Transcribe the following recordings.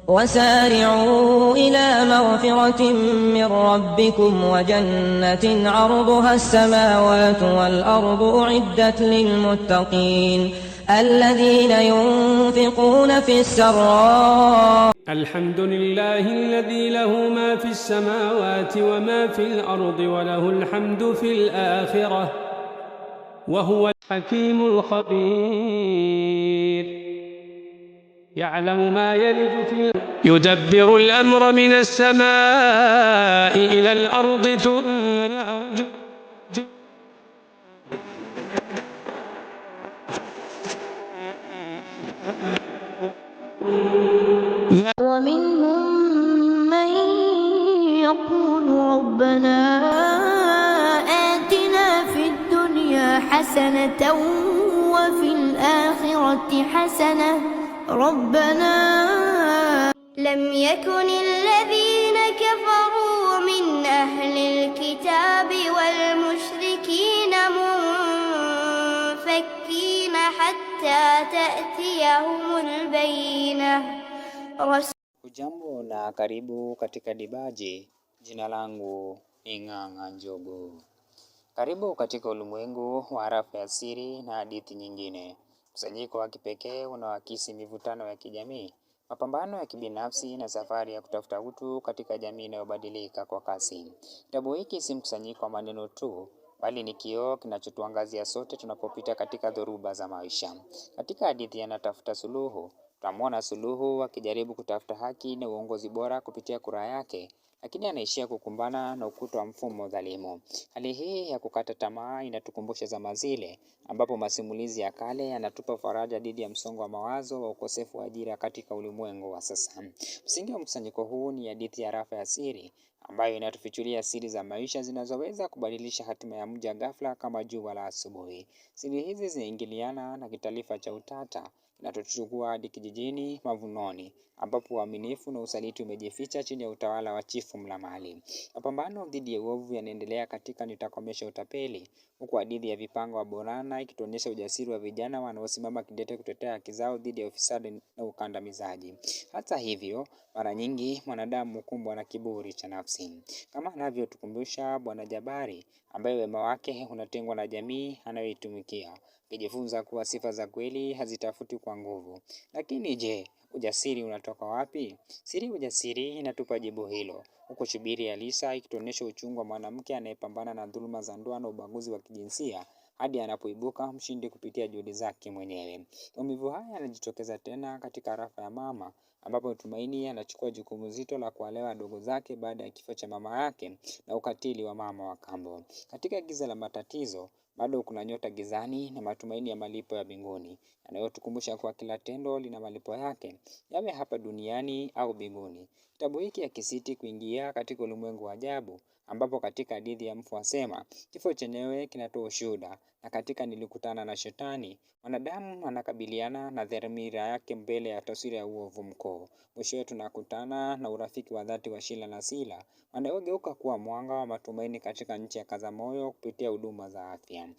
وسارعوا إلى مغفرة من ربكم وجنة عرضها السماوات والأرض أعدت للمتقين الذين ينفقون في السراء. الحمد لله الذي له ما في السماوات وما في الأرض وله الحمد في الآخرة وهو الحكيم الخبير. يعلم ما يلج في يدبر الأمر من السماء إلى الأرض ومنهم من يقول ربنا آتنا في الدنيا حسنة وفي الآخرة حسنة ربنا لم يكن الذين كفروا من أهل الكتاب والمشركين منفكين حتى تأتيهم البينة. Hujambo na karibu katika Dibaji. Jina langu ni Ng'ang'a Njogu. Karibu katika ulimwengu wa arafa ya siri na hadithi nyingine. Mkusanyiko wa kipekee unaoakisi mivutano ya kijamii, mapambano ya kibinafsi na safari ya kutafuta utu katika jamii inayobadilika kwa kasi. Kitabu hiki si mkusanyiko wa maneno tu, bali ni kioo kinachotuangazia sote tunapopita katika dhoruba za maisha. Katika hadithi Anatafuta Suluhu, tutamwona Suluhu akijaribu kutafuta haki na uongozi bora kupitia kura yake, lakini anaishia kukumbana na ukuta wa mfumo dhalimu. Hali hii ya kukata tamaa inatukumbusha zama zile ambapo masimulizi ya kale yanatupa faraja dhidi ya msongo wa mawazo wa ukosefu wa ajira katika ulimwengu wa sasa. Msingi wa mkusanyiko huu ni hadithi ya Arafa ya Siri, ambayo inatufichulia siri za maisha zinazoweza kubadilisha hatima ya mja ghafla kama jua la asubuhi. Siri hizi zinaingiliana na kitaifa cha utata kinatuchukua hadi kijijini Mavunoni, ambapo uaminifu na usaliti umejificha chini ya utawala wa chifu Mlamali. Mapambano dhidi ya uovu yanaendelea katika Nitakomesha Utapeli, huku hadithi ya Vipango wa Borana ikituonyesha ujasiri wa vijana wanaosimama kidete kutetea haki zao dhidi ya ufisadi na ukandamizaji. Hata hivyo, mara nyingi mwanadamu hukumbwa na kiburi cha nafsi, kama anavyotukumbusha Bwana Jabari, ambaye wema wake unatengwa na jamii anayoitumikia, akijifunza kuwa sifa za kweli hazitafuti kwa nguvu. Lakini je, ujasiri unatoka wapi? Siri ujasiri inatupa jibu hilo, huku Shubiri ya Lisa ikituonyesha uchungu wa mwanamke anayepambana na dhuluma za ndoa na ubaguzi wa kijinsia hadi anapoibuka mshindi kupitia juhudi zake mwenyewe. Maumivu haya yanajitokeza tena katika Arafa ya Mama, ambapo Tumaini anachukua jukumu zito la kuwalea wadogo zake baada ya kifo cha mama yake na ukatili wa mama wa kambo. Katika giza la matatizo, bado kuna nyota gizani na matumaini ya malipo ya mbinguni, yanayotukumbusha kuwa kila tendo lina malipo yake, yawe hapa duniani au mbinguni. Kitabu hiki hakisiti kuingia katika ulimwengu wa ajabu, ambapo katika hadithi ya Mfu Asema, kifo chenyewe kinatoa ushuhuda, na katika Nilikutana na Shetani, mwanadamu anakabiliana na dhamira yake mbele ya taswira ya uovu mkuu. Mwishowe tunakutana na urafiki wa dhati wa Shila na Sila, wanaogeuka kuwa mwanga wa matumaini katika nchi ya Kazamoyo kupitia huduma za afya.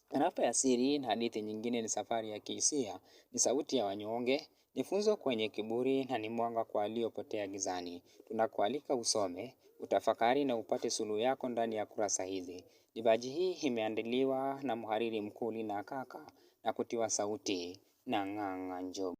Arafa ya Siri na hadithi nyingine ni safari ya kihisia, ni sauti ya wanyonge, ni funzo kwenye kiburi na ni mwanga kwa waliopotea gizani. Tunakualika usome, utafakari na upate suluhu yako ndani ya kurasa hizi. Dibaji hii imeandaliwa na mhariri mkuu Lina Kaka na kutiwa sauti na Ng'ang'a Njogu.